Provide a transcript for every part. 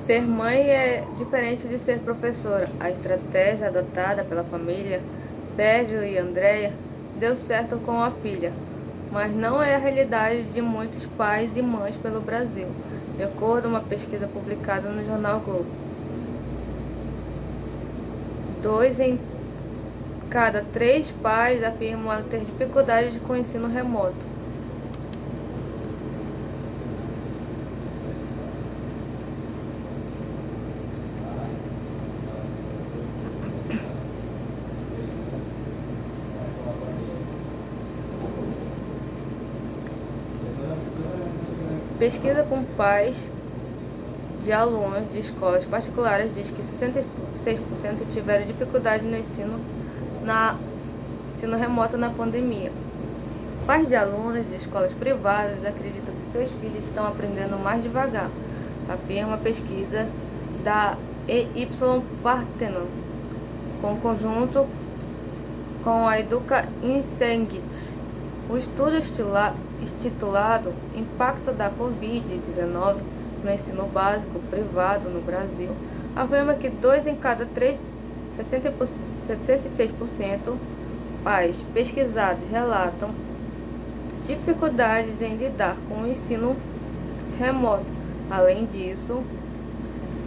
Ser mãe é diferente de ser professora. A estratégia adotada pela família Sérgio e Andréia deu certo com a filha, mas não é a realidade de muitos pais e mães pelo Brasil, de acordo com uma pesquisa publicada no jornal Globo. 2 em cada 3 pais afirmam ter dificuldades com o ensino remoto. Pesquisa com pais de alunos de escolas particulares diz que 66% tiveram dificuldade no ensino remoto na pandemia. Pais de alunos de escolas privadas acreditam que seus filhos estão aprendendo mais devagar, afirma a pesquisa da EY Parthenon, com conjunto com a Educa Insights. O estudo intitulado Impacto da Covid-19 no ensino básico privado no Brasil afirma que 2 em cada 3, 66% pais pesquisados relatam dificuldades em lidar com o ensino remoto. Além disso,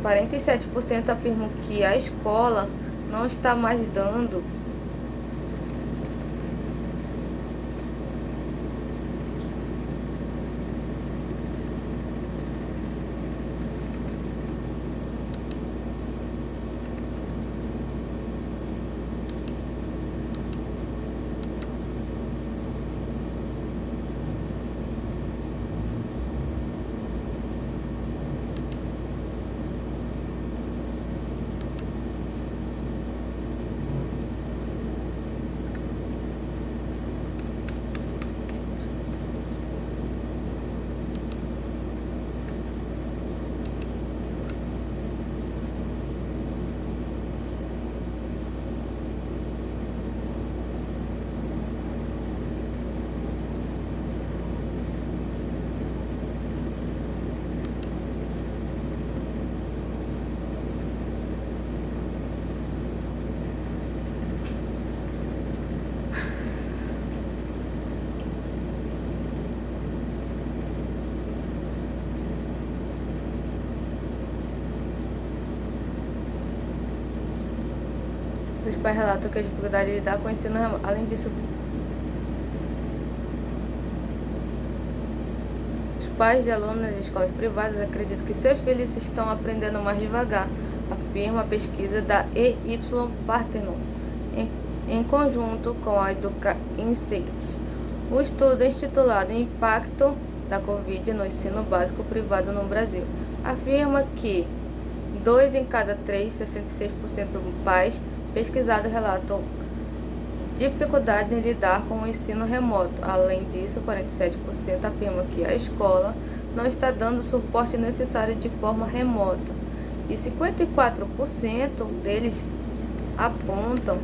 47% afirmam que a escola não está mais dando Os pais relatam que a dificuldade de lidar com o ensino remoto. Além disso, os pais de alunos de escolas privadas acreditam que seus filhos estão aprendendo mais devagar, afirma a pesquisa da EY Parthenon, em conjunto com a Educa Insights. O estudo intitulado Impacto da Covid no ensino básico privado no Brasil afirma que 2 em cada 3, 66% dos pais pesquisados relatam dificuldades em lidar com o ensino remoto. Além disso, 47% afirmam que a escola não está dando o suporte necessário de forma remota. E 54% deles apontam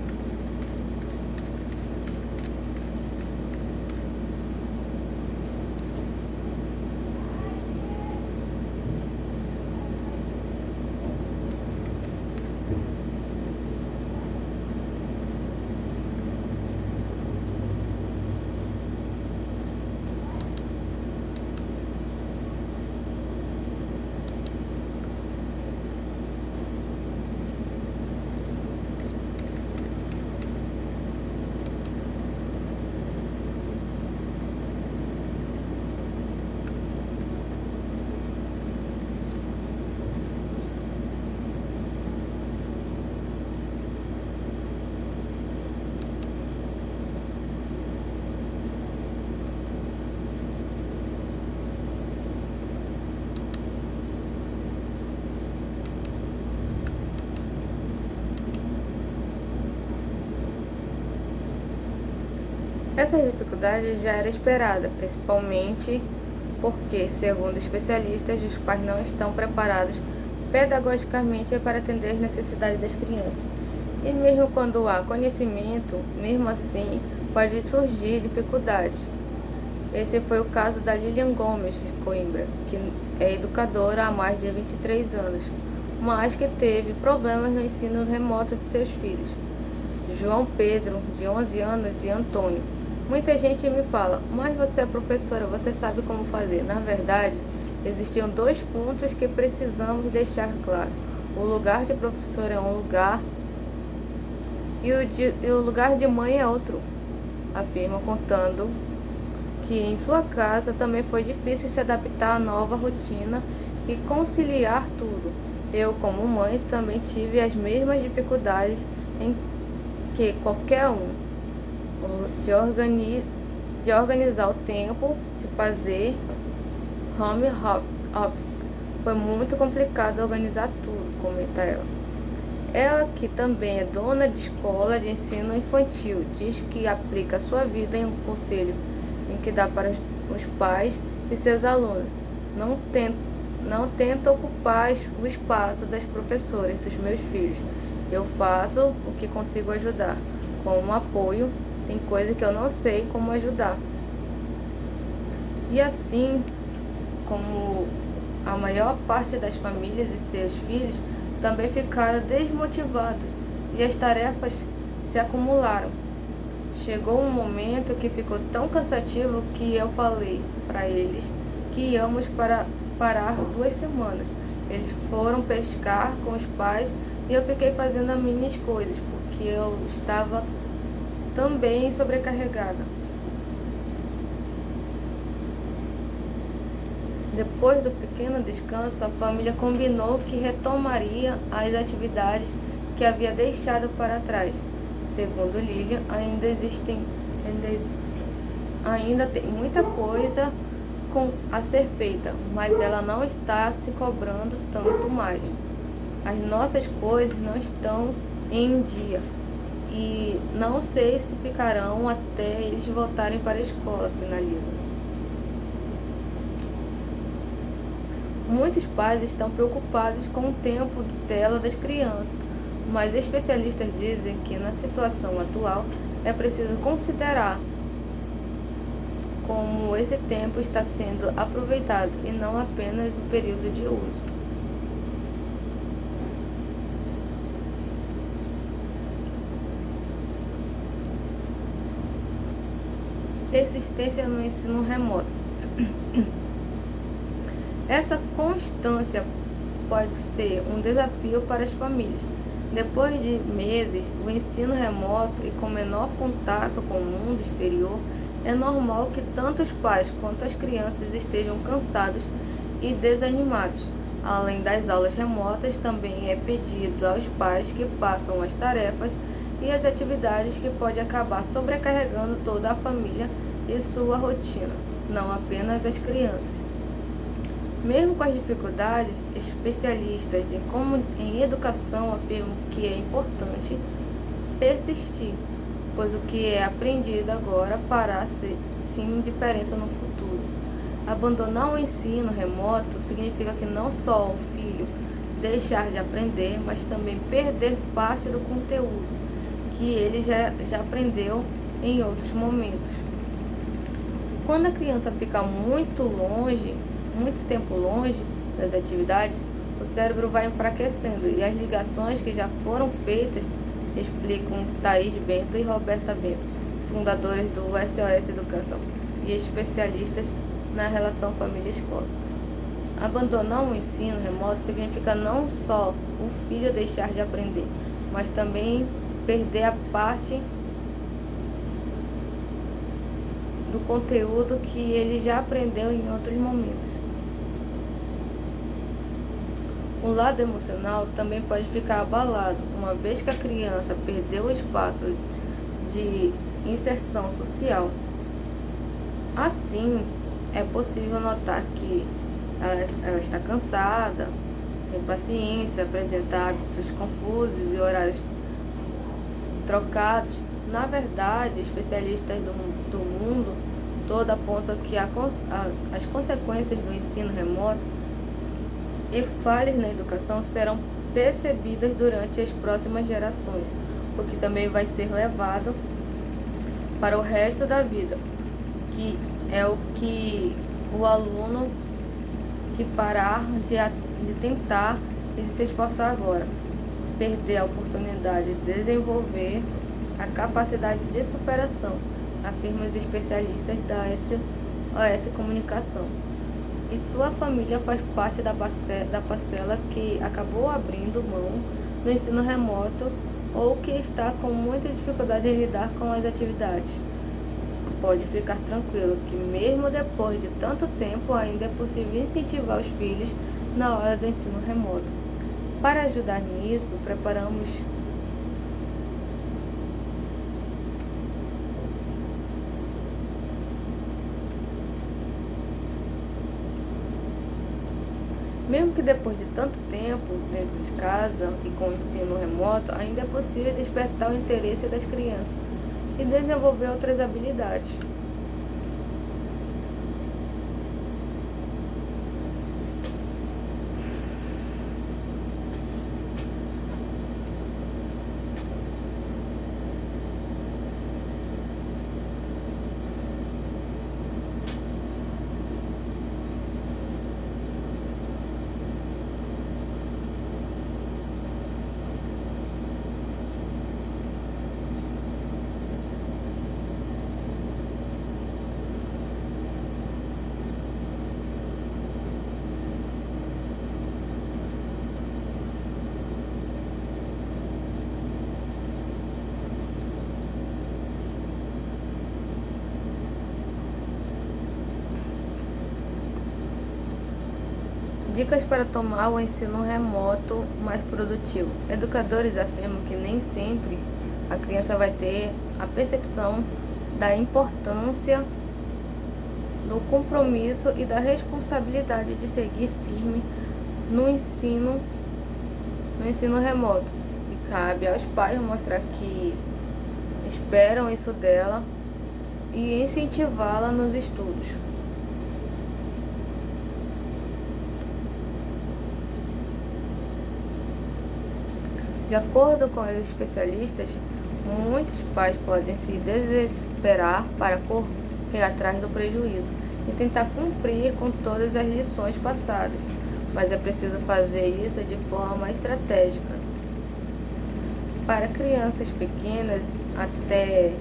essa dificuldade já era esperada, principalmente porque, segundo especialistas, os pais não estão preparados pedagogicamente para atender as necessidades das crianças. E mesmo quando há conhecimento, mesmo assim pode surgir dificuldades. Esse foi o caso da Lilian Gomes de Coimbra, que é educadora há mais de 23 anos, mas que teve problemas no ensino remoto de seus filhos, João Pedro, de 11 anos, e Antônio. Muita gente me fala, mas você é professora, você sabe como fazer. Na verdade, existiam 2 pontos que precisamos deixar claro. O lugar de professor é um lugar e o lugar de mãe é outro, afirma, contando que em sua casa também foi difícil se adaptar à nova rotina e conciliar tudo. Eu, como mãe, também tive as mesmas dificuldades em que qualquer um, de organizar o tempo, de fazer home office. Foi muito complicado organizar tudo, comenta ela. Ela, que também é dona de escola de ensino infantil, diz que aplica a sua vida em um conselho em que dá para os pais e seus alunos. Não tenta ocupar o espaço das professoras dos meus filhos. Eu faço o que consigo ajudar, com um apoio, tem coisa que eu não sei como ajudar. E assim como a maior parte das famílias e seus filhos também ficaram desmotivados e as tarefas se acumularam. Chegou um momento que ficou tão cansativo que eu falei para eles que íamos parar 2 semanas. Eles foram pescar com os pais e eu fiquei fazendo as minhas coisas, porque eu estava também sobrecarregada. Depois do pequeno descanso, a família combinou que retomaria as atividades que havia deixado para trás. Segundo Lilian, ainda tem muita coisa a ser feita, mas ela não está se cobrando tanto mais. As nossas coisas não estão em dia e não sei se ficarão até eles voltarem para a escola, finaliza. Muitos pais estão preocupados com o tempo de tela das crianças, mas especialistas dizem que na situação atual é preciso considerar como esse tempo está sendo aproveitado e não apenas o período de uso. Persistência no ensino remoto. Essa constância pode ser um desafio para as famílias. Depois de meses, o ensino remoto e com menor contato com o mundo exterior, é normal que tanto os pais quanto as crianças estejam cansados e desanimados. Além das aulas remotas, também é pedido aos pais que façam as tarefas e as atividades que pode acabar sobrecarregando toda a família e sua rotina, não apenas as crianças. Mesmo com as dificuldades, especialistas em educação afirmam que é importante persistir, pois o que é aprendido agora fará sim diferença no futuro. Abandonar o ensino remoto significa que não só o filho deixar de aprender, mas também perder parte do conteúdo que ele já aprendeu em outros momentos. Quando a criança fica muito tempo longe das atividades, o cérebro vai enfraquecendo e as ligações que já foram feitas, explicam Thaís Bento e Roberta Bento, fundadores do SOS Educação e especialistas na relação família-escola. Abandonar o ensino remoto significa não só o filho deixar de aprender, mas também perder a parte do conteúdo que ele já aprendeu em outros momentos. O lado emocional também pode ficar abalado, uma vez que a criança perdeu o espaço de inserção social. Assim, é possível notar que ela está cansada, sem paciência, apresenta hábitos confusos e horários trocados. Na verdade, especialistas do mundo todo apontam que as consequências do ensino remoto e falhas na educação serão percebidas durante as próximas gerações, o que também vai ser levado para o resto da vida, que é o que o aluno que parar de tentar e de se esforçar agora, perder a oportunidade de desenvolver a capacidade de superação, afirmam os especialistas da OS Comunicação. E sua família faz parte da parcela que acabou abrindo mão do ensino remoto ou que está com muita dificuldade em lidar com as atividades. Pode ficar tranquilo que mesmo depois de tanto tempo ainda é possível incentivar os filhos na hora do ensino remoto. Para ajudar nisso, preparamos mesmo que depois de tanto tempo dentro de casa e com o ensino remoto, ainda é possível despertar o interesse das crianças e desenvolver outras habilidades. Dicas para tomar o ensino remoto mais produtivo. Educadores afirmam que nem sempre a criança vai ter a percepção da importância do compromisso e da responsabilidade de seguir firme no ensino remoto. E cabe aos pais mostrar que esperam isso dela e incentivá-la nos estudos. De acordo com os especialistas, muitos pais podem se desesperar para correr atrás do prejuízo e tentar cumprir com todas as lições passadas, mas é preciso fazer isso de forma estratégica. Para crianças pequenas, até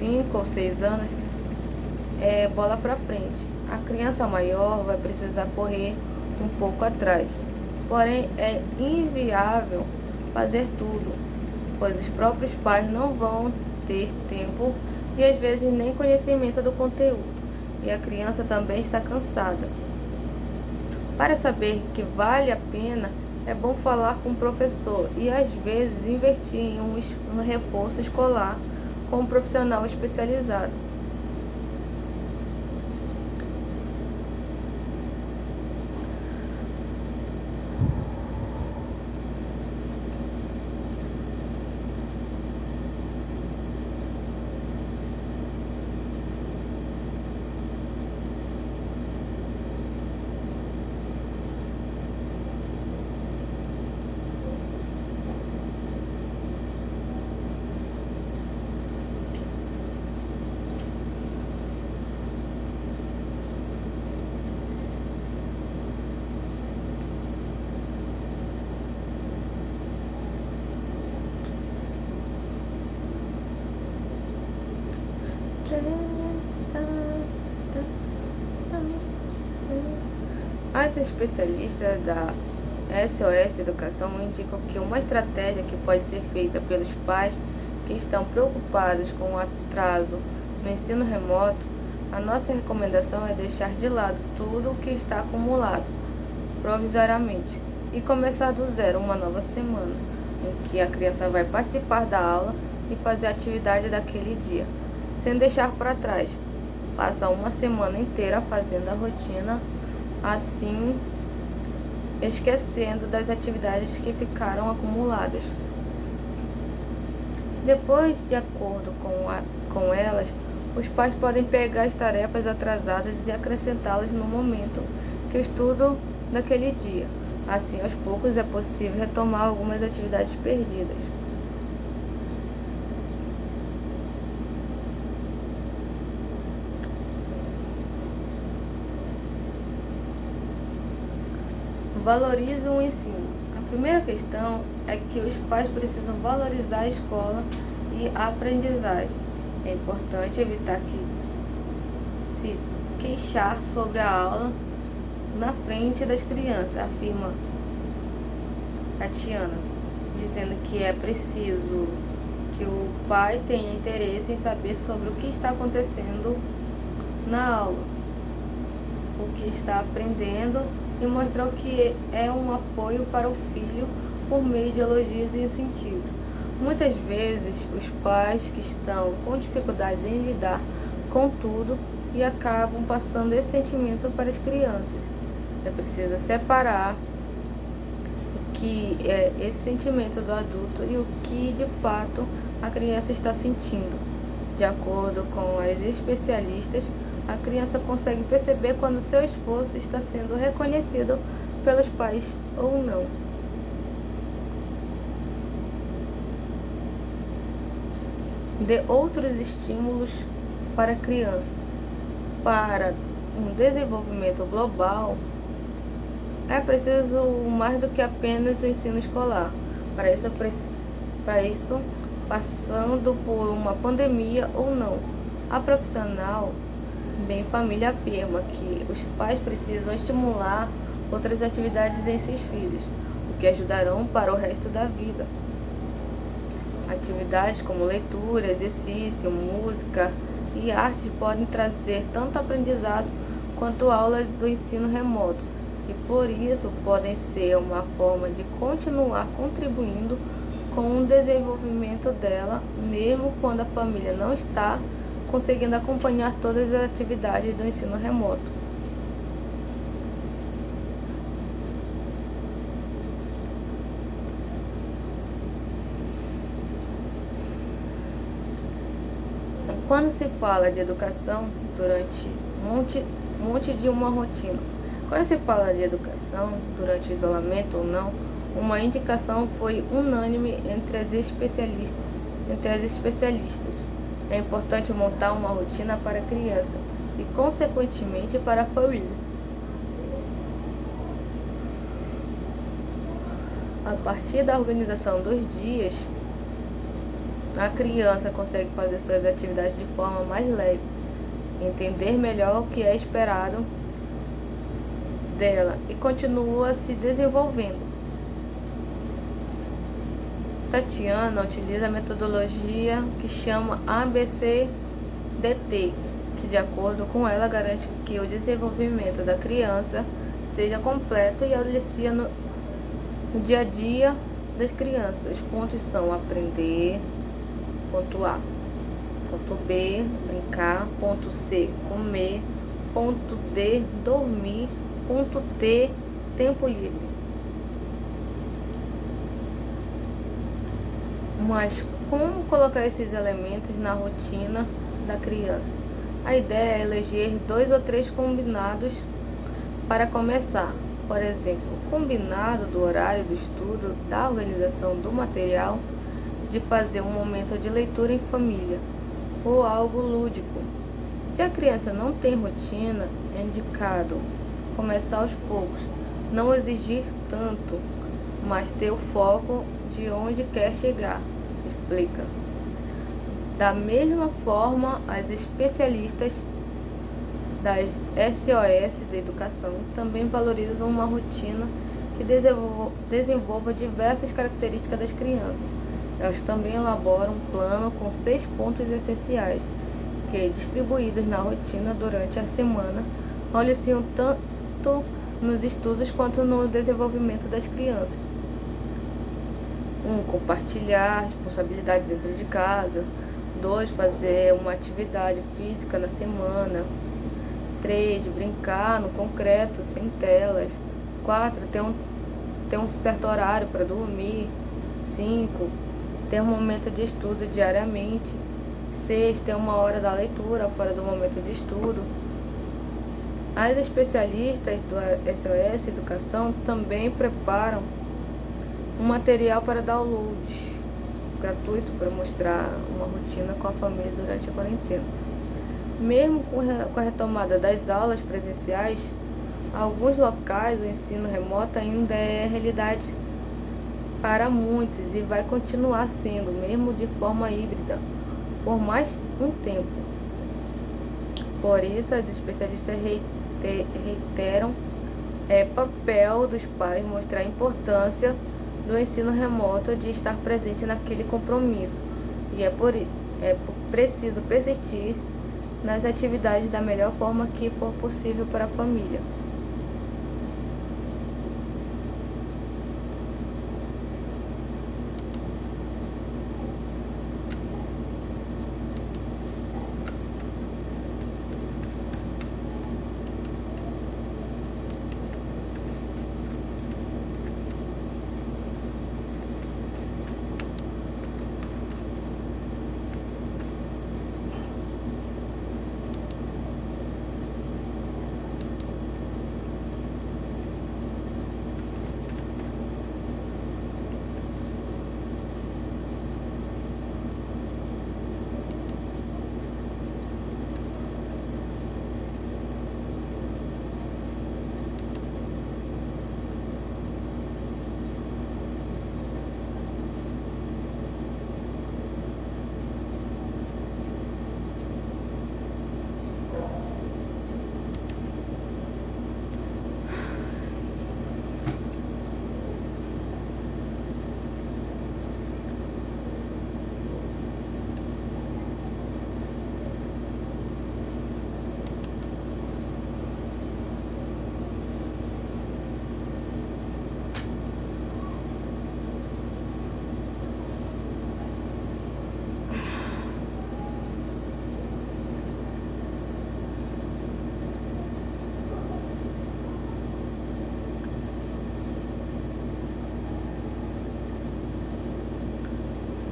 5 ou 6 anos, é bola para frente. A criança maior vai precisar correr um pouco atrás. Porém, é inviável fazer tudo, pois os próprios pais não vão ter tempo e às vezes nem conhecimento do conteúdo, e a criança também está cansada. Para saber que vale a pena, é bom falar com o professor e às vezes investir em um reforço escolar com um profissional especializado. As especialistas da SOS Educação indicam que uma estratégia que pode ser feita pelos pais que estão preocupados com o atraso no ensino remoto, a nossa recomendação é deixar de lado tudo o que está acumulado provisoriamente e começar do zero uma nova semana, em que a criança vai participar da aula e fazer a atividade daquele dia, sem deixar para trás. Passa uma semana inteira fazendo a rotina, assim esquecendo das atividades que ficaram acumuladas. Depois, de acordo com elas, os pais podem pegar as tarefas atrasadas e acrescentá-las no momento que o estudo daquele dia. Assim, aos poucos, é possível retomar algumas atividades perdidas. Valorize o ensino. A primeira questão é que os pais precisam valorizar a escola e a aprendizagem. É importante evitar que se queixar sobre a aula na frente das crianças, afirma Tatiana, dizendo que é preciso que o pai tenha interesse em saber sobre o que está acontecendo na aula, o que está aprendendo e mostrar o que é um apoio para o filho por meio de elogios e incentivos. Muitas vezes os pais que estão com dificuldades em lidar com tudo e acabam passando esse sentimento para as crianças. É preciso separar o que é esse sentimento do adulto e o que de fato a criança está sentindo. De acordo com as especialistas, a criança consegue perceber quando seu esforço está sendo reconhecido pelos pais ou não. Dê outros estímulos para a criança. Para um desenvolvimento global, é preciso mais do que apenas o ensino escolar. Para isso, passando por uma pandemia ou não, a profissional Bem Família afirma que os pais precisam estimular outras atividades em seus filhos, o que ajudarão para o resto da vida. Atividades como leitura, exercício, música e arte podem trazer tanto aprendizado quanto aulas do ensino remoto, e por isso podem ser uma forma de continuar contribuindo com o desenvolvimento dela, mesmo quando a família não está conseguindo acompanhar todas as atividades do ensino remoto. Quando se fala de educação durante uma rotina, quando se fala de educação durante o isolamento ou não, uma indicação foi unânime entre as especialistas. É importante montar uma rotina para a criança e, consequentemente, para a família. A partir da organização dos dias, a criança consegue fazer suas atividades de forma mais leve, entender melhor o que é esperado dela e continua se desenvolvendo. Tatiana utiliza a metodologia que chama ABCDT, que de acordo com ela garante que o desenvolvimento da criança seja completo e auxilia no dia a dia das crianças. Os pontos são aprender, ponto A, ponto B, brincar, ponto C, comer, ponto D, dormir, ponto T, tempo livre. Mas como colocar esses elementos na rotina da criança? A ideia é eleger 2 ou 3 combinados para começar. Por exemplo, combinado do horário do estudo, da organização do material, de fazer um momento de leitura em família ou algo lúdico. Se a criança não tem rotina, é indicado começar aos poucos, não exigir tanto, mas ter o foco de onde quer chegar, explica. Da mesma forma, as especialistas das SOS da educação também valorizam uma rotina que desenvolva diversas características das crianças. Elas também elaboram um plano com 6 pontos essenciais, que distribuídos na rotina durante a semana, auxiliam tanto nos estudos quanto no desenvolvimento das crianças. 1. Compartilhar responsabilidade dentro de casa. 2. Fazer uma atividade física na semana. 3. Brincar no concreto, sem telas. 4. Ter um certo horário para dormir. 5. Ter um momento de estudo diariamente. 6. Ter uma hora da leitura fora do momento de estudo. As especialistas do SOS Educação também preparam um material para download gratuito para mostrar uma rotina com a família durante a quarentena. Mesmo com a retomada das aulas presenciais, Alguns locais o ensino remoto ainda é realidade para muitos e vai continuar sendo, mesmo de forma híbrida, por mais um tempo. Por isso, as especialistas reiteram papel dos pais mostrar a importância do ensino remoto de estar presente naquele compromisso. E preciso persistir nas atividades da melhor forma que for possível para a família.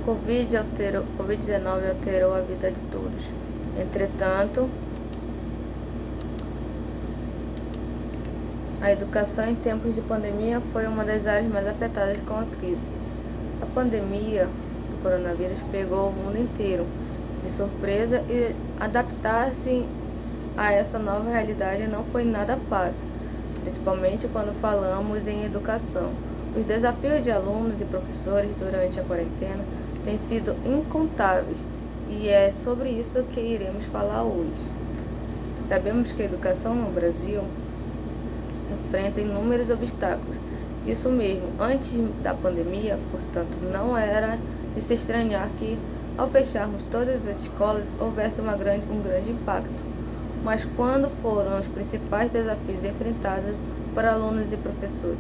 Covid-19 alterou a vida de todos. Entretanto, a educação em tempos de pandemia foi uma das áreas mais afetadas com a crise. A pandemia do coronavírus pegou o mundo inteiro de surpresa e adaptar-se a essa nova realidade não foi nada fácil, principalmente quando falamos em educação. Os desafios de alunos e professores durante a quarentena têm sido incontáveis e é sobre isso que iremos falar hoje. Sabemos que a educação no Brasil enfrenta inúmeros obstáculos. Isso mesmo, antes da pandemia, portanto, não era de se estranhar que, ao fecharmos todas as escolas, houvesse um grande impacto. Mas quando foram os principais desafios enfrentados por alunos e professores?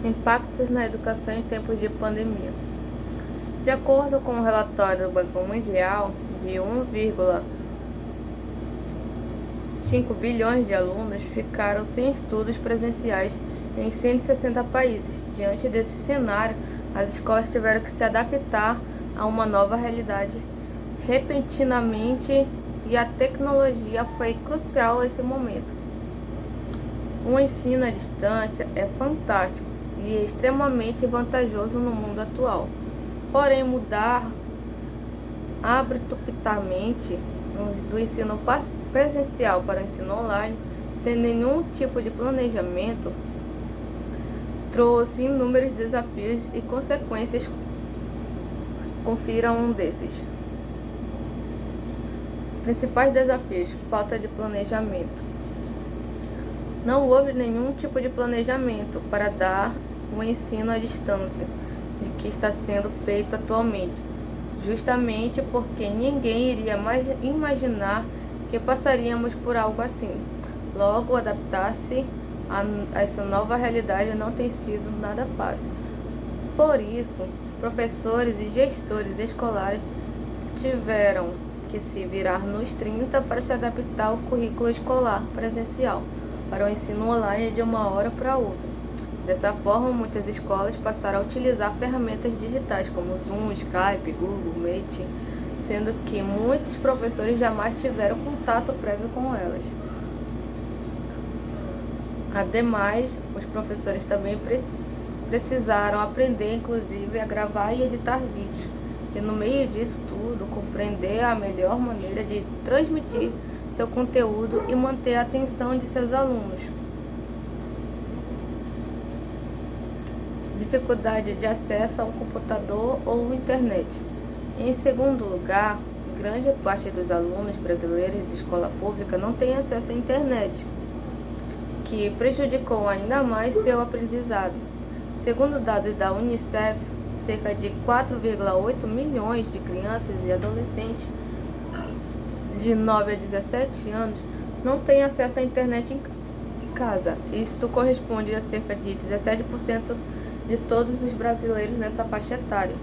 Impactos na educação em tempos de pandemia. De acordo com o relatório do Banco Mundial, de 1,5 bilhões de alunos ficaram sem estudos presenciais em 160 países. Diante desse cenário, as escolas tiveram que se adaptar a uma nova realidade repentinamente e a tecnologia foi crucial nesse momento. O ensino à distância é fantástico e é extremamente vantajoso no mundo atual. Porém, mudar abruptamente do ensino presencial para o ensino online, sem nenhum tipo de planejamento, trouxe inúmeros desafios e consequências. Confira um desses. Principais desafios: falta de planejamento. Não houve nenhum tipo de planejamento para dar o ensino à distância de que está sendo feito atualmente, justamente porque ninguém iria mais imaginar que passaríamos por algo assim. Logo, adaptar-se a essa nova realidade não tem sido nada fácil. Por isso, professores e gestores escolares tiveram que se virar nos 30 para se adaptar ao currículo escolar presencial para o ensino online de uma hora para outra. Dessa forma, muitas escolas passaram a utilizar ferramentas digitais como Zoom, Skype, Google Meet, sendo que muitos professores jamais tiveram contato prévio com elas. Ademais, os professores também precisaram aprender, inclusive, a gravar e editar vídeos, e no meio disso tudo, compreender a melhor maneira de transmitir seu conteúdo e manter a atenção de seus alunos. Dificuldade de acesso ao computador ou internet. Em segundo lugar, grande parte dos alunos brasileiros de escola pública não tem acesso à internet, que prejudicou ainda mais seu aprendizado. Segundo dados da Unicef, cerca de 4,8 milhões de crianças e adolescentes de 9 a 17 anos não têm acesso à internet em casa. Isto corresponde a cerca de 17% de todos os brasileiros nessa faixa etária.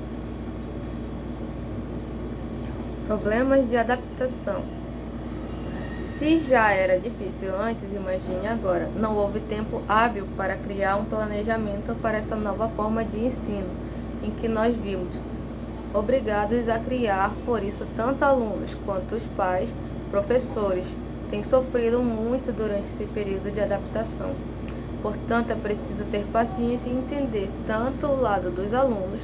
Problemas de adaptação. Se já era difícil antes, imagine agora. Não houve tempo hábil para criar um planejamento para essa nova forma de ensino em que nós vimos obrigados a criar. Por isso, tanto alunos quanto os pais, professores, têm sofrido muito durante esse período de adaptação. Portanto, é preciso ter paciência e entender tanto o lado dos alunos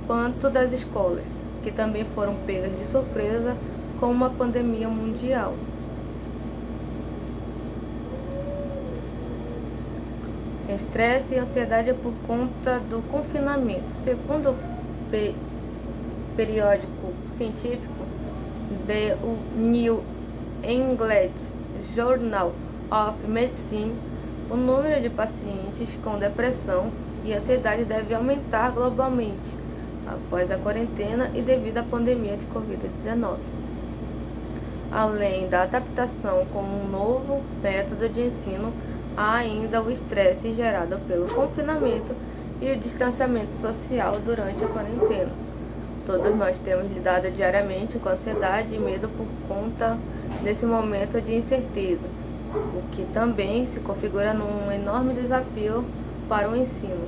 quanto das escolas, que também foram pegas de surpresa com uma pandemia mundial. Estresse e ansiedade por conta do confinamento. Segundo o periódico científico The New England Journal of Medicine, o número de pacientes com depressão e ansiedade deve aumentar globalmente após a quarentena e devido à pandemia de Covid-19. Além da adaptação com um novo método de ensino, há ainda o estresse gerado pelo confinamento e o distanciamento social durante a quarentena. Todos nós temos lidado diariamente com ansiedade e medo por conta desse momento de incerteza, o que também se configura num enorme desafio para o ensino.